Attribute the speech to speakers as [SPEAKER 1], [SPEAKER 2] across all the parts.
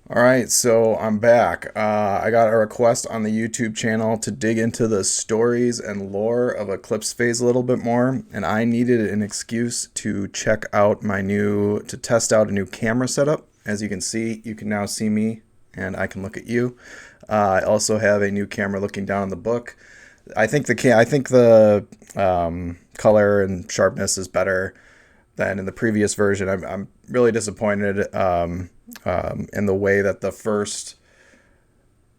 [SPEAKER 1] All right, so I'm back. I got a request on the YouTube channel to dig into the stories and lore of Eclipse Phase a little bit more, and I needed an excuse to to test out a new camera setup. As you can see, you can now see me, and I can look at you. I also have a new camera looking down on the book. I think the color and sharpness is better than in the previous version. I'm really disappointed in the way that the first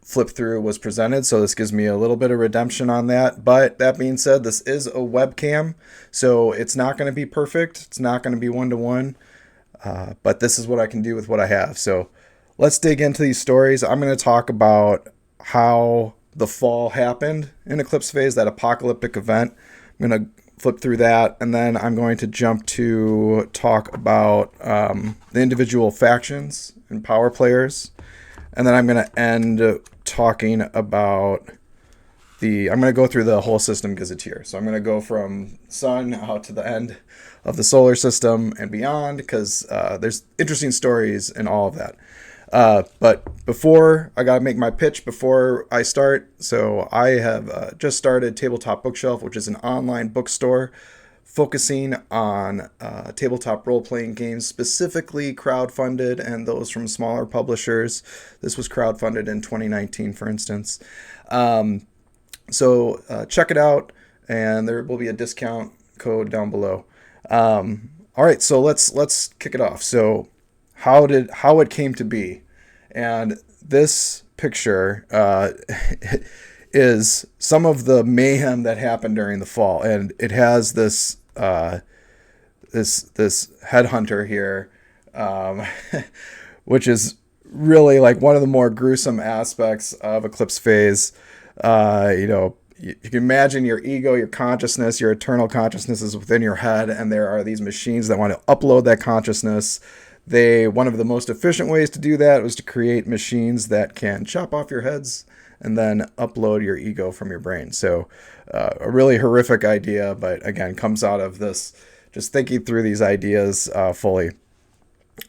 [SPEAKER 1] flip through was presented. So this gives me a little bit of redemption on that. But that being said, this is a webcam, so it's not going to be perfect. It's not going to be one to one. But this is what I can do with what I have. So let's dig into these stories. I'm going to talk about how the fall happened in Eclipse Phase, that apocalyptic event. I'm going to flip through that, and then I'm going to jump to talk about the individual factions and power players, and then I'm going to end talking about I'm going to go through the whole system Gazetteer. So I'm going to go from sun out to the end of the solar system and beyond, because there's interesting stories in all of that. But before, I got to make my pitch before I start. So I have just started Tabletop Bookshelf, which is an online bookstore focusing on tabletop role-playing games, specifically crowdfunded and those from smaller publishers. This was crowdfunded in 2019, for instance. So check it out, and there will be a discount code down below. All right, so let's kick it off. So how it came to be, and this picture is some of the mayhem that happened during the fall, and it has this headhunter here, um, which is really like one of the more gruesome aspects of Eclipse Phase. You can imagine your ego, your consciousness, your eternal consciousness is within your head, and there are these machines that want to upload that consciousness. One of the most efficient ways to do that was to create machines that can chop off your heads and then upload your ego from your brain. So, a really horrific idea, but again, comes out of this just thinking through these ideas fully.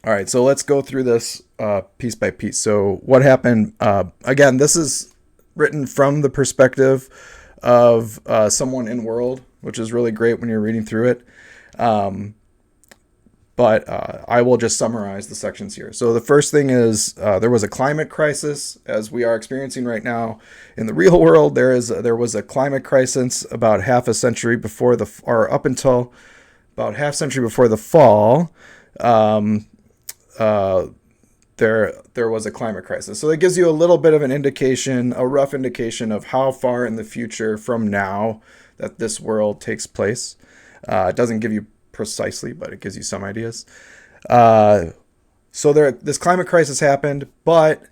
[SPEAKER 1] All right, so let's go through this piece by piece. So, what happened? Again, this is written from the perspective of someone in world, which is really great when you're reading through it. But I will just summarize the sections here. So the first thing is there was a climate crisis, as we are experiencing right now in the real world. There was a climate crisis about half a century before or up until about half century before the fall. Um, uh, there was a climate crisis. So it gives you a little bit of an indication, a rough indication of how far in the future from now that this world takes place. It doesn't give you precisely, but it gives you some ideas. This climate crisis happened, but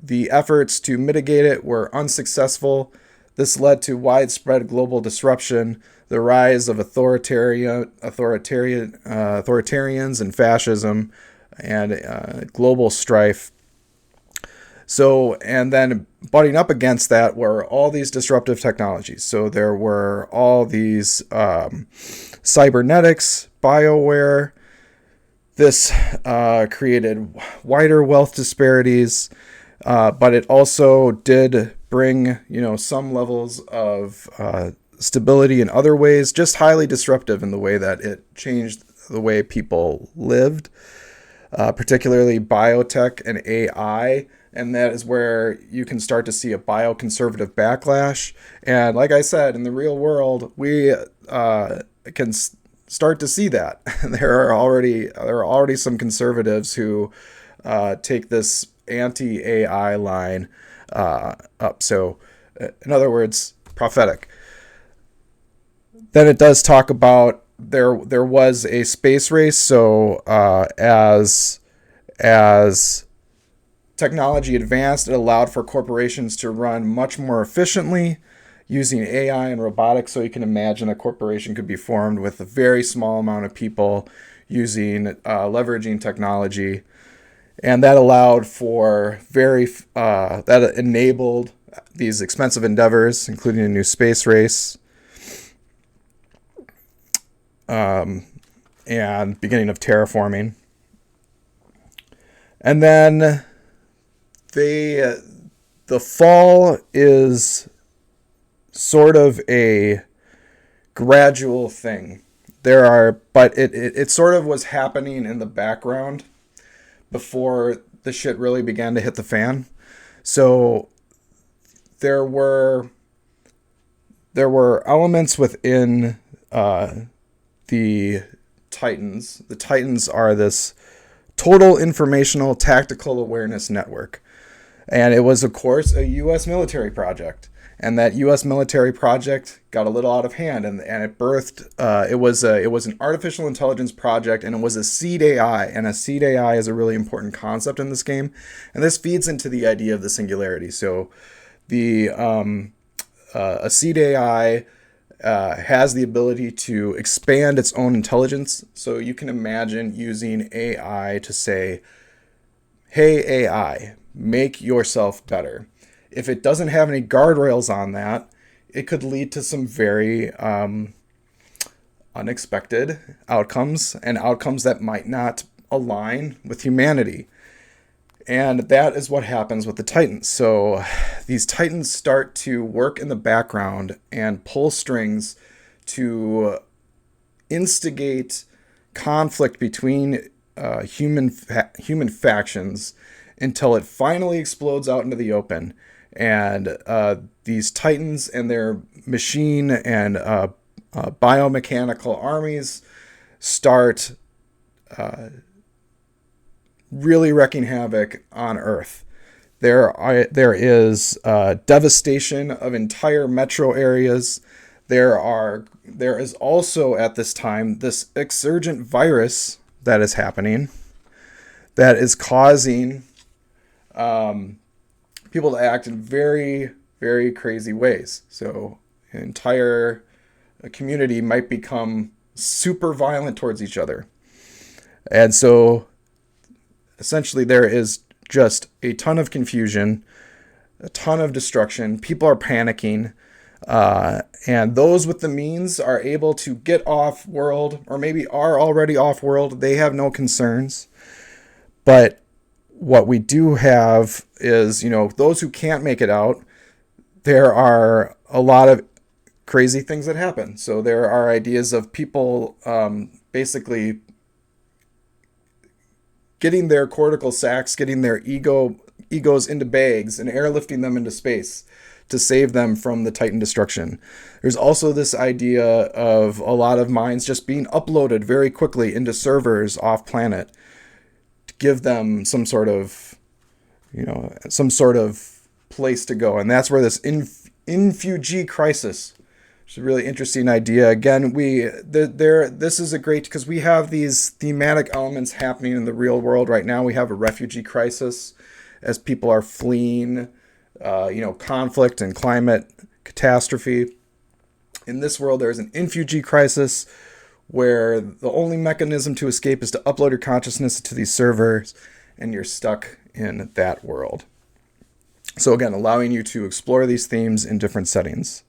[SPEAKER 1] the efforts to mitigate it were unsuccessful. This led to widespread global disruption, the rise of authoritarians and fascism, and global strife. So, and then butting up against that were all these disruptive technologies. So there were all these cybernetics, BioWare. This created wider wealth disparities, but it also did bring, some levels of stability in other ways, just highly disruptive in the way that it changed the way people lived, particularly biotech and AI. And that is where you can start to see a bioconservative backlash. And like I said, in the real world, we can start to see that. There are already some conservatives who take this anti-AI line up. So, in other words, prophetic. Then it does talk about there was a space race. So as technology advanced, it allowed for corporations to run much more efficiently using AI and robotics. So you can imagine a corporation could be formed with a very small amount of people leveraging technology. And that allowed for that enabled these expensive endeavors, including a new space race, and beginning of terraforming. And then they the fall is sort of a gradual thing. But it sort of was happening in the background before the shit really began to hit the fan. So there were elements within the Titans. The Titans are this total informational tactical awareness network. And it was, of course, a U.S. military project. And that U.S. military project got a little out of hand, and it birthed. It was an artificial intelligence project, and it was a seed AI. And a seed AI is a really important concept in this game, and this feeds into the idea of the singularity. So, a seed AI has the ability to expand its own intelligence. So you can imagine using AI to say, "Hey AI, make yourself better." If it doesn't have any guardrails on that, it could lead to some very unexpected outcomes, and outcomes that might not align with humanity. And that is what happens with the Titans. So these Titans start to work in the background and pull strings to instigate conflict between human factions until it finally explodes out into the open. And these Titans and their machine and biomechanical armies start really wreaking havoc on Earth. There is devastation of entire metro areas. There is also at this time this exurgent virus that is happening that is causing people to act in very, very crazy ways. So an entire community might become super violent towards each other. And so essentially there is just a ton of confusion, a ton of destruction. People are panicking. And those with the means are able to get off world, or maybe are already off world. They have no concerns. But what we do have is, those who can't make it out, there are a lot of crazy things that happen. So there are ideas of people basically getting their cortical sacs, getting their egos into bags and airlifting them into space to save them from the Titan destruction. There's also this idea of a lot of minds just being uploaded very quickly into servers off planet, give them some sort of place to go. And that's where this infugee crisis, which is a really interesting idea. Again, this is a great, because we have these thematic elements happening in the real world right now. We have a refugee crisis as people are fleeing, conflict and climate catastrophe. In this world, there's an infugee crisis where the only mechanism to escape is to upload your consciousness to these servers, and you're stuck in that world. So again, allowing you to explore these themes in different settings.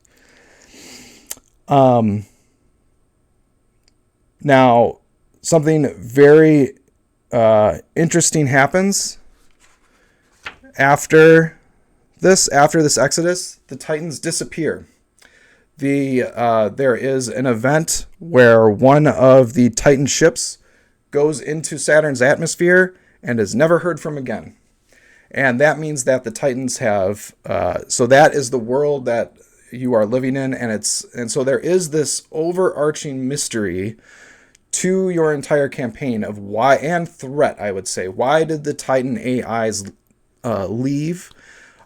[SPEAKER 1] Now, something very interesting happens after this exodus. The Titans disappear. There is an event where one of the Titan ships goes into Saturn's atmosphere and is never heard from again. And that means that the Titans have, so that is the world that you are living in. And so there is this overarching mystery to your entire campaign of why, and threat, I would say. Why did the Titan AIs leave?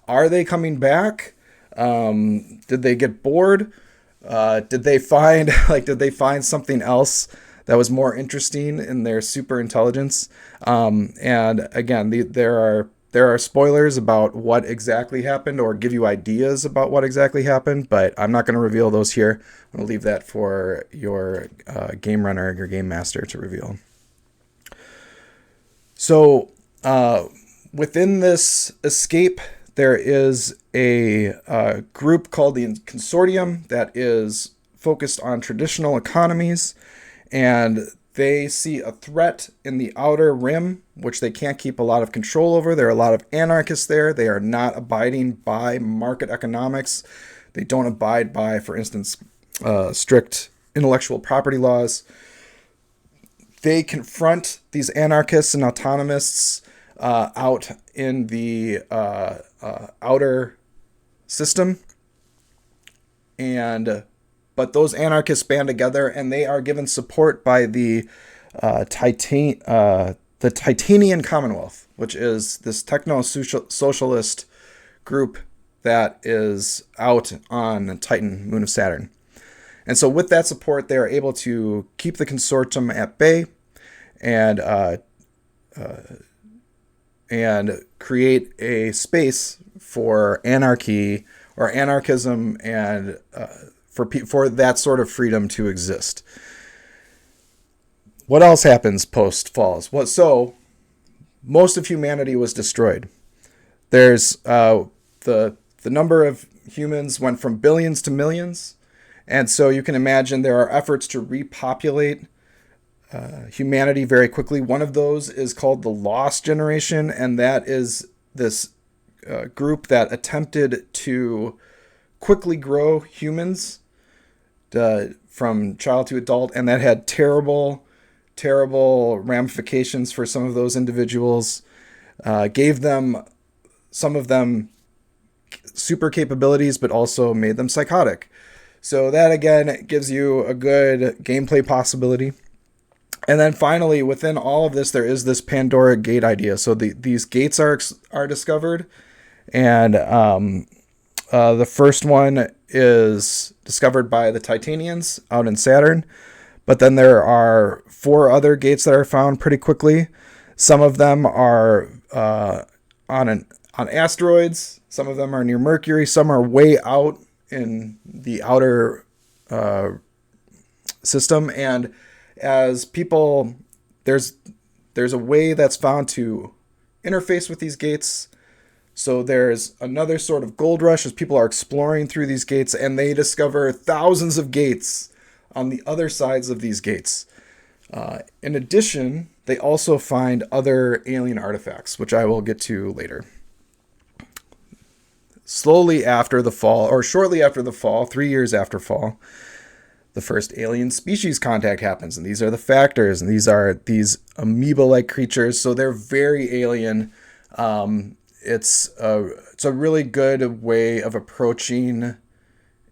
[SPEAKER 1] Are they coming back? Did they get bored? Did they find something else that was more interesting in their super intelligence? And again, there are spoilers about what exactly happened, or give you ideas about what exactly happened, but I'm not going to reveal those here. I'm going to leave that for your game runner, your game master to reveal. So within this escape, there is a group called the Consortium that is focused on traditional economies, and They see a threat in the outer rim, which they can't keep a lot of control over. There are a lot of anarchists there. They are not abiding by market economics. They don't abide by, for instance, strict intellectual property laws. They confront these anarchists and autonomists out in the outer system, but those anarchists band together, and they are given support by the Titanian Commonwealth, which is this techno-socialist group that is out on Titan, moon of Saturn. And so with that support, they are able to keep the consortium at bay and create a space for anarchy or anarchism and for that sort of freedom to exist. What else happens post falls? So most of humanity was destroyed. There's the number of humans went from billions to millions. And so you can imagine there are efforts to repopulate humanity very quickly. One of those is called the Lost Generation, and that is this group that attempted to quickly grow humans from child to adult, and that had terrible ramifications for some of those individuals. Gave them, some of them, super capabilities, but also made them psychotic. So that, again, gives you a good gameplay possibility. And then finally, within all of this, there is this Pandora gate idea. So these gates are discovered. And the first one is discovered by the Titanians out in Saturn. But then there are 4 other gates that are found pretty quickly. Some of them are on asteroids. Some of them are near Mercury. Some are way out in the outer system. And as people, there's a way that's found to interface with these gates. So there's another sort of gold rush as people are exploring through these gates, and they discover thousands of gates on the other sides of these gates. In addition, they also find other alien artifacts, which I will get to later. Slowly after the fall, or shortly after the fall, 3 years after fall, the first alien species contact happens. And these are the factors, and these are these amoeba-like creatures. So they're very alien. It's a really good way of approaching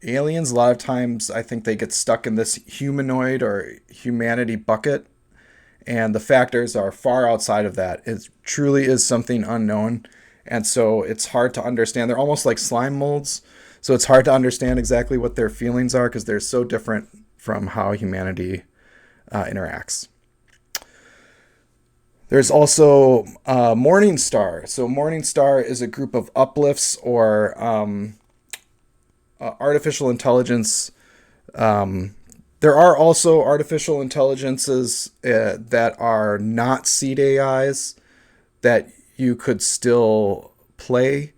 [SPEAKER 1] aliens. A lot of times I think they get stuck in this humanoid or humanity bucket, and the factors are far outside of that. It truly is something unknown. And so it's hard to understand. They're almost like slime molds. So it's hard to understand exactly what their feelings are because they're so different from how humanity interacts. There's also Morning Star. So Morning Star is a group of uplifts or artificial intelligence. There are also artificial intelligences that are not seed AIs that you could still play.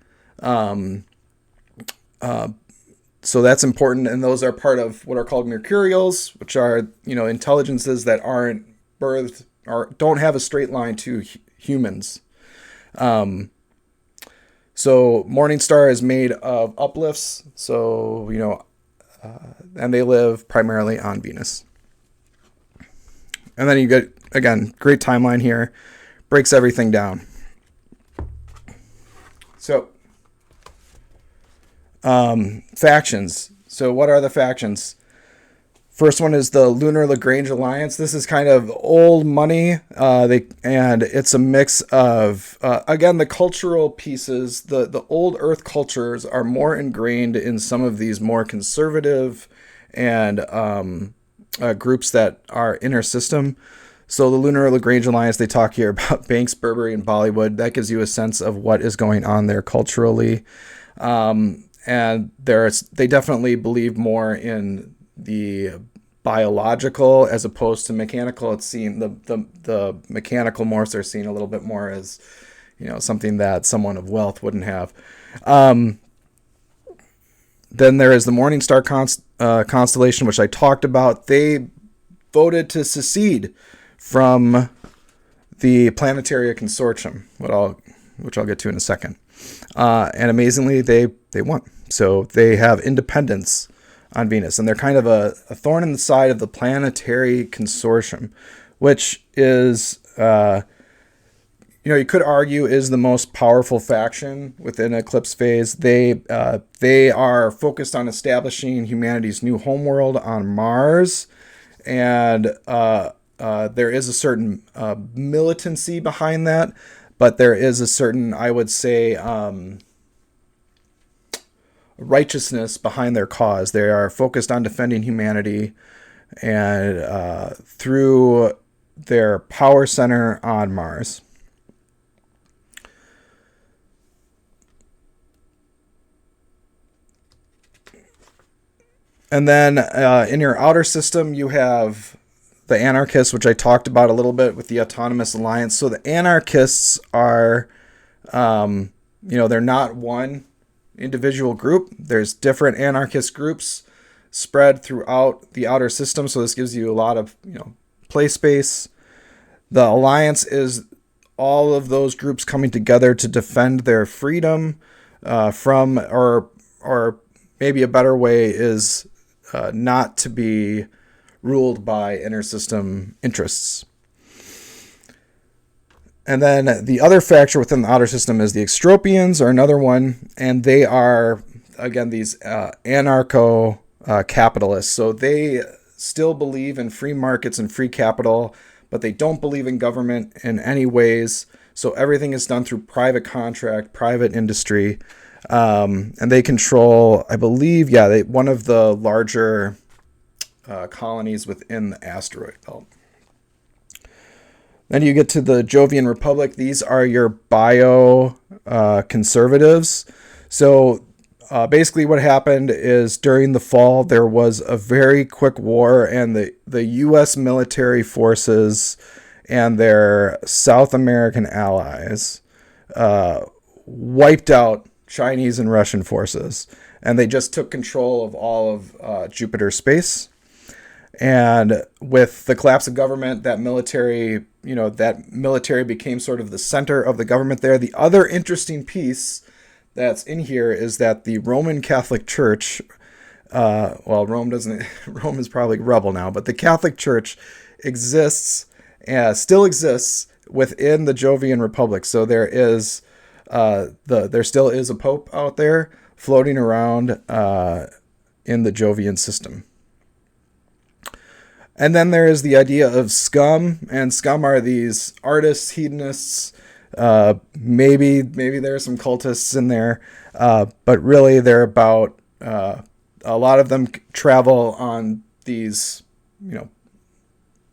[SPEAKER 1] So that's important, and those are part of what are called Mercurials, which are, intelligences that aren't birthed or don't have a straight line to humans. So Morningstar is made of uplifts, and they live primarily on Venus. And then you get, again, great timeline here, breaks everything down. So, factions. So what are the factions? First one is the Lunar Lagrange Alliance. This is kind of old money. And it's a mix of, again, the cultural pieces. The old Earth cultures are more ingrained in some of these more conservative and groups that are inner system. So the Lunar Lagrange Alliance, they talk here about Banks, Burberry, and Bollywood. That gives you a sense of what is going on there culturally. And they definitely believe more in the biological as opposed to mechanical. It's seen, the mechanical morphs are seen a little bit more as, something that someone of wealth wouldn't have. Then there is the Morningstar constellation, which I talked about. They voted to secede from the Planetaria Consortium, which I'll get to in a second. And amazingly, they won. So they have independence on Venus, and they're kind of a thorn in the side of the Planetary Consortium, which is, you could argue is the most powerful faction within Eclipse Phase. They are focused on establishing humanity's new homeworld on Mars, and there is a certain militancy behind that, but there is a certain, I would say, righteousness behind their cause. They are focused on defending humanity, and through their power center on Mars. And then in your outer system, you have the anarchists, which I talked about a little bit with the Autonomous Alliance. So the anarchists are, they're not one individual group. There's different anarchist groups spread throughout the outer system. So this gives you a lot of, play space. The Alliance is all of those groups coming together to defend their freedom from, or maybe a better way is not to be ruled by intersystem interests. And then the other factor within the outer system is the Extropians, are another one, and they are, again, these anarcho-capitalists. So they still believe in free markets and free capital, but they don't believe in government in any ways. So everything is done through private contract, private industry, and they control, I believe, one of the larger colonies within the asteroid belt. Then you get to the Jovian Republic. These are your bio-conservatives. So basically what happened is during the fall, there was a very quick war, and the U.S. military forces and their South American allies wiped out Chinese and Russian forces. And they just took control of all of Jupiter space. And with the collapse of government, that military became sort of the center of the government there. The other interesting piece that's in here is that the Roman Catholic Church, Rome is probably rubble now, but the Catholic Church still exists within the Jovian Republic. So there still is a pope out there floating around in the Jovian system. And then there is the idea of scum, and scum are these artists, hedonists. Maybe there are some cultists in there, but really they're about, a lot of them travel on these,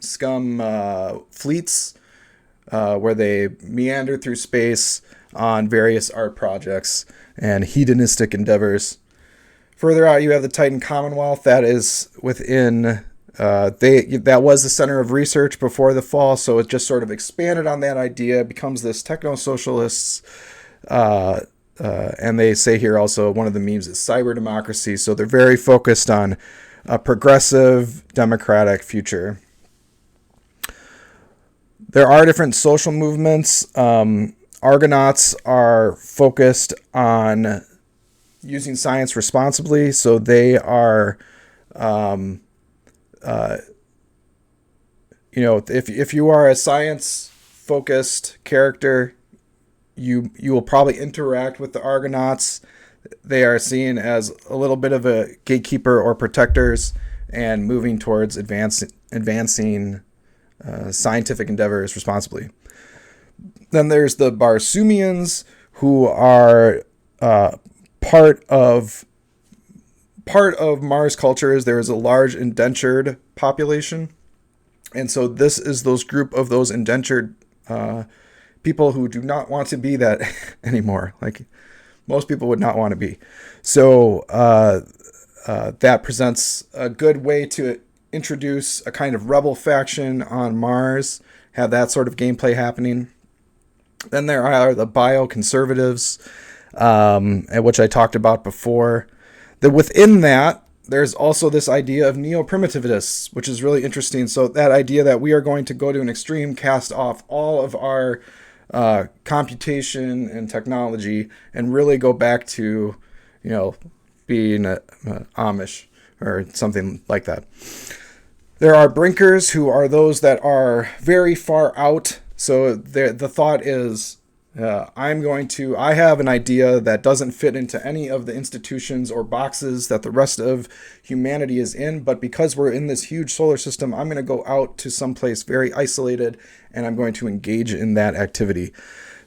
[SPEAKER 1] scum fleets, where they meander through space on various art projects and hedonistic endeavors. Further out, you have the Titan Commonwealth. That is within... that was the center of research before the fall, so it just sort of expanded on that idea. It becomes this techno-socialists, and they say here also one of the memes is cyber democracy. So they're very focused on a progressive democratic future. There are different social movements. Argonauts are focused on using science responsibly, so they are... if you are a science-focused character, you will probably interact with the Argonauts. They are seen as a little bit of a gatekeeper or protectors, and moving towards advancing scientific endeavors responsibly. Then there's the Barsoomians, who are part of Mars culture. Is there is a large indentured population, and so this is those indentured people who do not want to be that anymore. Like most people would not want to be. So that presents a good way to introduce a kind of rebel faction on Mars, have that sort of gameplay happening. Then there are the bioconservatives, which I talked about before. Within that, there's also this idea of neo-primitivists, which is really interesting. So that idea that we are going to go to an extreme, cast off all of our computation and technology, and really go back to, being Amish or something like that. There are brinkers, who are those that are very far out. So the thought is, I have an idea that doesn't fit into any of the institutions or boxes that the rest of humanity is in, but because we're in this huge solar system, I'm going to go out to someplace very isolated, and I'm going to engage in that activity.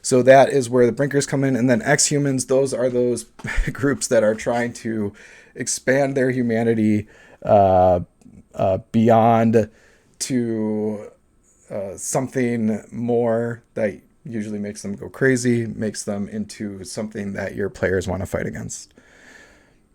[SPEAKER 1] So that is where the brinkers come in. And then ex-humans, those are those groups that are trying to expand their humanity beyond to something more that usually makes them go crazy, makes them into something that your players want to fight against.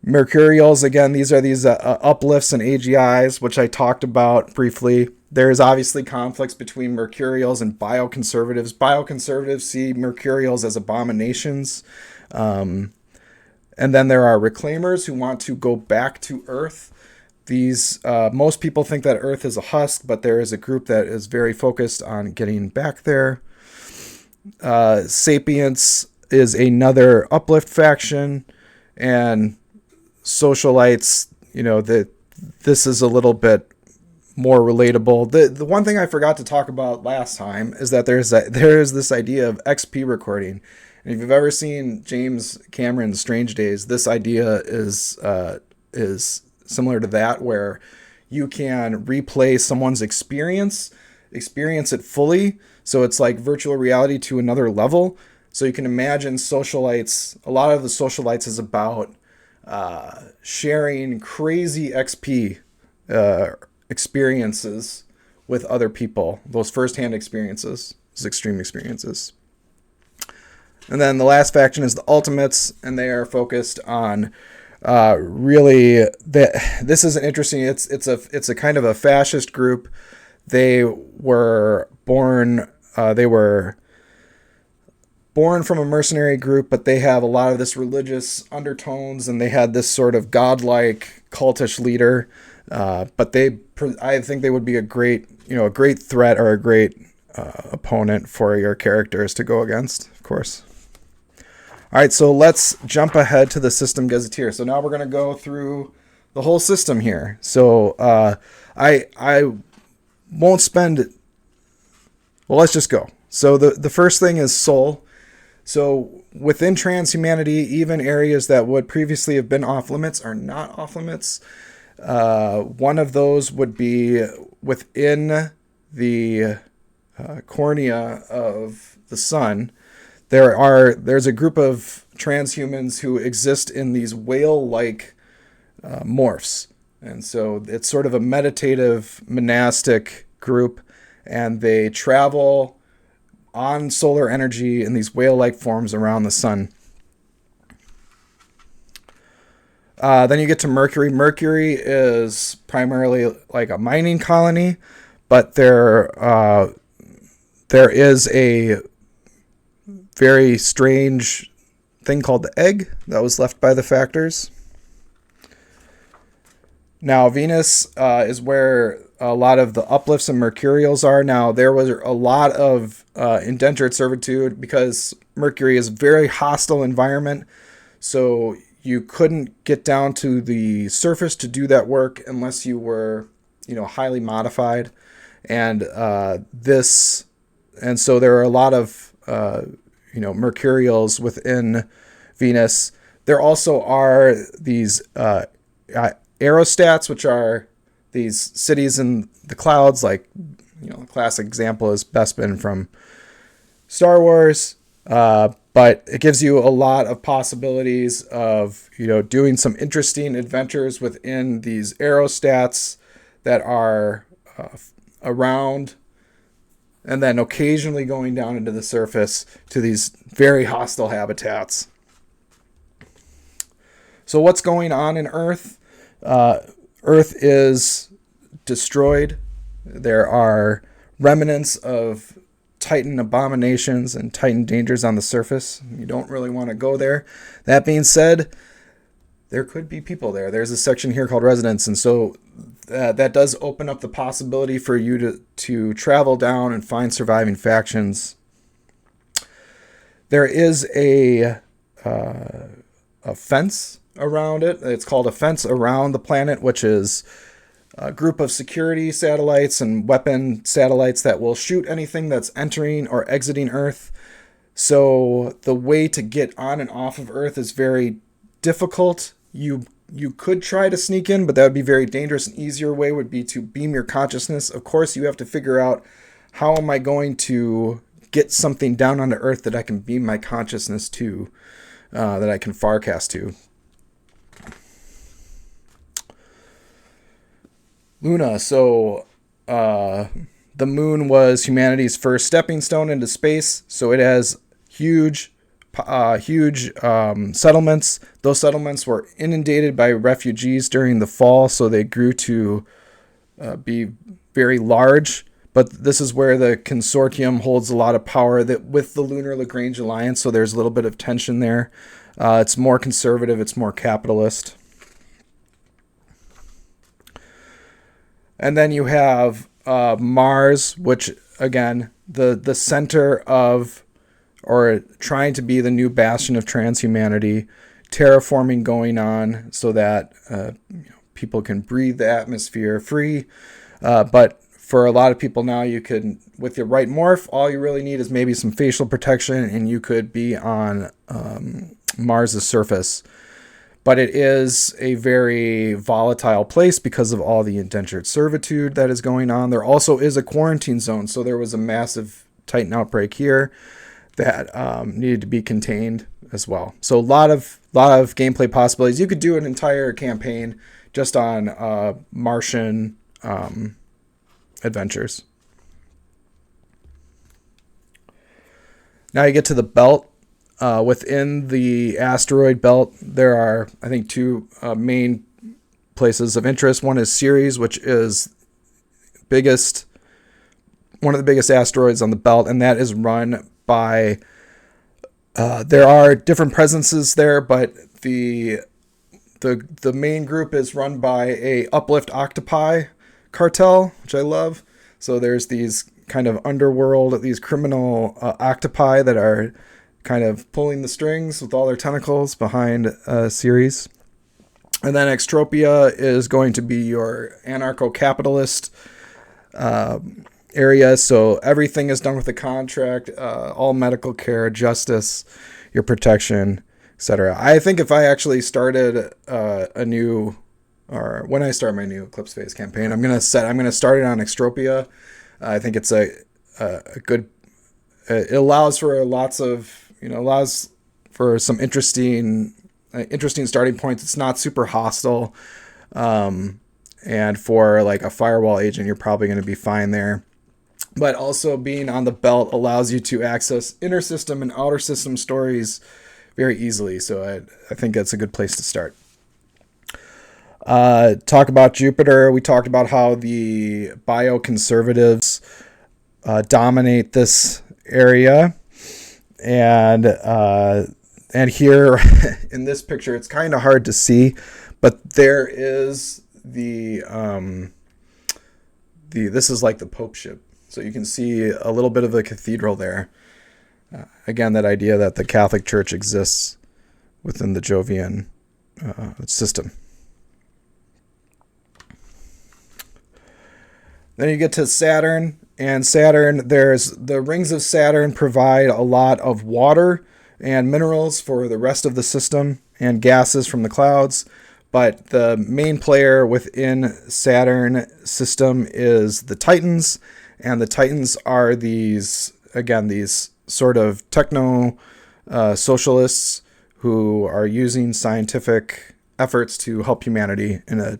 [SPEAKER 1] Mercurials, again, these are these uplifts and AGIs, which I talked about briefly. There's obviously conflicts between Mercurials and bioconservatives. Bioconservatives see Mercurials as abominations. And then there are reclaimers who want to go back to Earth. These most people think that Earth is a husk, but there is a group that is very focused on getting back there. Sapients is another uplift faction, and socialites, this is a little bit more relatable. The one thing I forgot to talk about last time is that there is this idea of XP recording. And if you've ever seen James Cameron's Strange Days, this idea is similar to that, where you can replay someone's experience it fully. So it's like virtual reality to another level. So you can imagine socialites. A lot of the socialites is about sharing crazy XP experiences with other people. Those firsthand experiences, those extreme experiences. And then the last faction is the Ultimates, and they are focused on really this is an interesting. It's a kind of a fascist group. They were born from a mercenary group, but they have a lot of this religious undertones, and they had this sort of godlike cultish leader. But I think they would be a great threat, or a great opponent for your characters to go against, of course. All right, so let's jump ahead to the system Gazetteer. So now we're going to go through the whole system here. So I won't spend. Well, let's just go. So the first thing is soul. So within transhumanity, even areas that would previously have been off limits are not off limits. One of those would be within the cornea of the sun. There's a group of transhumans who exist in these whale-like morphs. And so it's sort of a meditative, monastic group, and they travel on solar energy in these whale-like forms around the sun. Then you get to Mercury. Mercury is primarily like a mining colony, but there is a very strange thing called the egg that was left by the factors. Now, Venus is where a lot of the uplifts and Mercurials are. Now, there was a lot of indentured servitude because Mercury is a very hostile environment. So you couldn't get down to the surface to do that work unless you were, highly modified. And so there are a lot of, Mercurials within Venus. There also are these aerostats, which are these cities in the clouds, like, a classic example is Bespin from Star Wars. But it gives you a lot of possibilities of, doing some interesting adventures within these aerostats that are around, and then occasionally going down into the surface to these very hostile habitats. So what's going on in Earth? Earth is destroyed. There are remnants of Titan abominations and Titan dangers on the surface. You don't really want to go there. That being said, there could be people there. There's a section here called residents, and so that does open up the possibility for you to travel down and find surviving factions. There is a fence around it. It's called a fence around the planet, which is a group of security satellites and weapon satellites that will shoot anything that's entering or exiting Earth. So the way to get on and off of Earth is very difficult. You could try to sneak in, but that would be very dangerous. An easier way would be to beam your consciousness. Of course, you have to figure out, how am I going to get something down onto Earth that I can beam my consciousness to, that I can farcast to. Luna. So the moon was humanity's first stepping stone into space. So it has huge settlements. Those settlements were inundated by refugees during the fall, so they grew to be very large. But this is where the consortium holds a lot of power with the Lunar Lagrange Alliance, so there's a little bit of tension there. It's more conservative, it's more capitalist. And then you have Mars, which, again, the center of, or trying to be the new bastion of transhumanity, terraforming going on so that people can breathe the atmosphere free. But for a lot of people now, you could, with your right morph, all you really need is maybe some facial protection, and you could be on Mars's surface. But it is a very volatile place because of all the indentured servitude that is going on. There also is a quarantine zone, so there was a massive Titan outbreak here that needed to be contained as well. So a lot of gameplay possibilities. You could do an entire campaign just on Martian adventures. Now you get to the belt. Within the asteroid belt, there are, I think, two main places of interest. One is Ceres, which is one of the biggest asteroids on the belt, and that is run by, there are different presences there, but the main group is run by a Uplift Octopi cartel, which I love. So there's these kind of underworld, these criminal octopi that are kind of pulling the strings with all their tentacles behind Ceres. And then Extropia is going to be your anarcho-capitalist area. So everything is done with a contract, all medical care, justice, your protection, etc. I think if I actually started when I start my new Eclipse Phase campaign, I'm going to start it on Extropia. I think it's a good, it allows for allows for some interesting starting points. It's not super hostile. And for like a firewall agent, you're probably going to be fine there. But also being on the belt allows you to access inner system and outer system stories very easily. So I think that's a good place to start. Talk about Jupiter. We talked about how the bioconservatives dominate this area. And here in this picture, it's kind of hard to see, but there is this is like the Pope ship. So you can see a little bit of a cathedral there. Again, that idea that the Catholic Church exists within the Jovian system. Then you get to Saturn. And Saturn, the rings of Saturn provide a lot of water and minerals for the rest of the system and gases from the clouds. But the main player within Saturn system is the Titans. And the Titans are these sort of techno socialists who are using scientific efforts to help humanity in a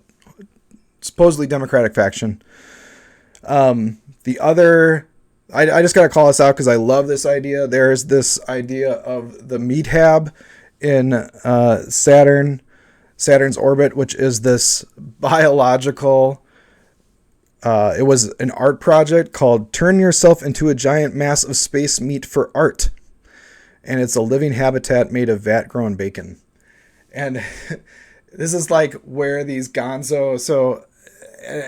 [SPEAKER 1] supposedly democratic faction. The other, I just got to call this out because I love this idea. There's this idea of the Meathab in Saturn's orbit, which is this biological, it was an art project called Turn Yourself into a Giant Mass of Space Meat for Art. And it's a living habitat made of vat-grown bacon. And this is like where these gonzo. So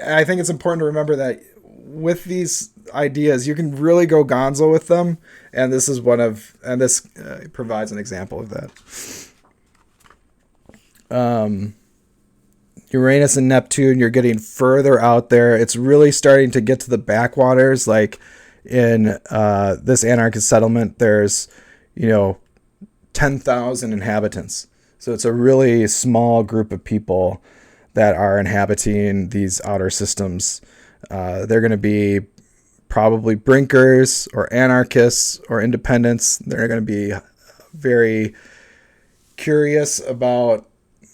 [SPEAKER 1] I think it's important to remember that with these ideas, you can really go gonzo with them, and this is one of, and this provides an example of that. Uranus and Neptune, you're getting further out there. It's really starting to get to the backwaters. Like in this anarchist settlement, there's, 10,000 inhabitants. So it's a really small group of people that are inhabiting these outer systems. They're going to be probably brinkers or anarchists or independents. They're going to be very curious about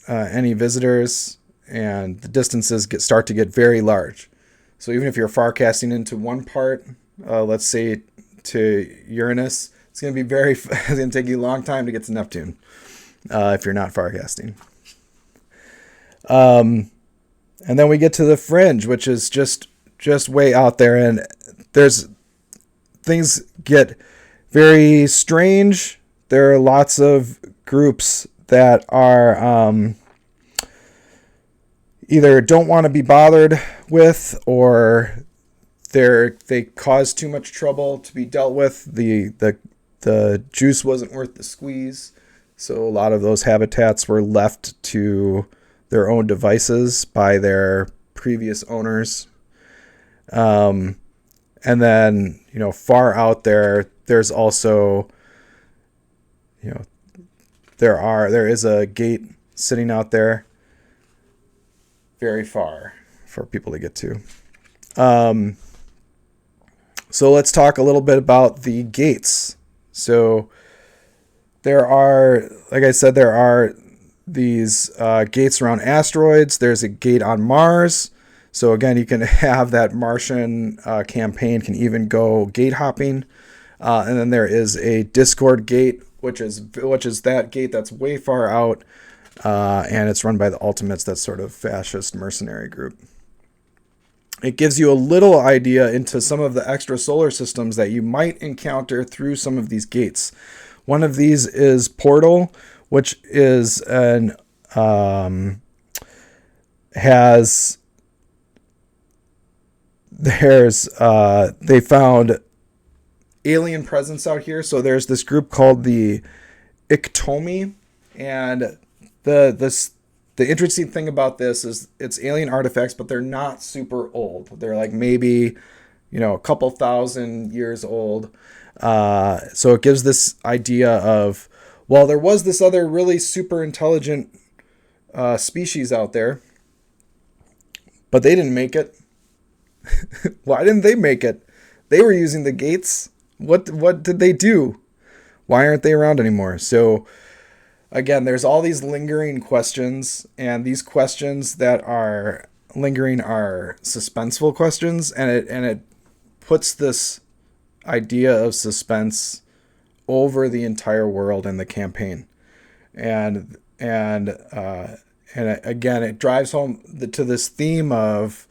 [SPEAKER 1] any visitors, and the distances start to get very large. So even if you're farcasting into one part, let's say to Uranus, it's going to be it's going to take you a long time to get to Neptune if you're not farcasting. And then we get to the fringe, which is just way out there, and things get very strange. There are lots of groups that are either don't want to be bothered with, or they cause too much trouble to be dealt with. The juice wasn't worth the squeeze, so a lot of those habitats were left to their own devices by their previous owners. And then, far out there's also, there is a gate sitting out there very far for people to get to. So let's talk a little bit about the gates. So there are, like I said, there are these gates around asteroids. There's a gate on Mars. So again, you can have that Martian campaign can even go gate hopping. And then there is a Discord gate, which is that gate that's way far out. And it's run by the Ultimates, that sort of fascist mercenary group. It gives you a little idea into some of the extrasolar systems that you might encounter through some of these gates. One of these is Portal, which is they found alien presence out here. So there's this group called the Iktomi, and the interesting thing about this is it's alien artifacts, but they're not super old. They're like maybe, a couple thousand years old. So it gives this idea of, well, there was this other really super intelligent species out there, but they didn't make it. Why didn't they make it? They were using the gates. What did they do? Why aren't they around anymore? So again, there's all these lingering questions, and these questions that are lingering are suspenseful questions, and it puts this idea of suspense over the entire world and the campaign, and again, it drives home to this theme of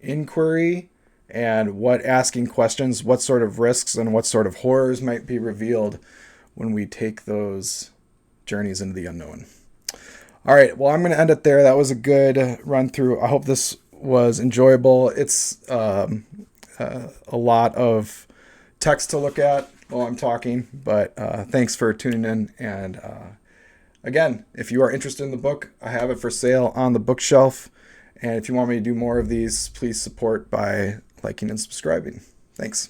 [SPEAKER 1] inquiry and what asking questions, what sort of risks and what sort of horrors might be revealed when we take those journeys into the unknown. All right, well, I'm going to end it there. That was a good run through. I hope this was enjoyable. It's a lot of text to look at while I'm talking, but thanks for tuning in. And again, if you are interested in the book, I have it for sale on the bookshelf. And if you want me to do more of these, please support by liking and subscribing. Thanks.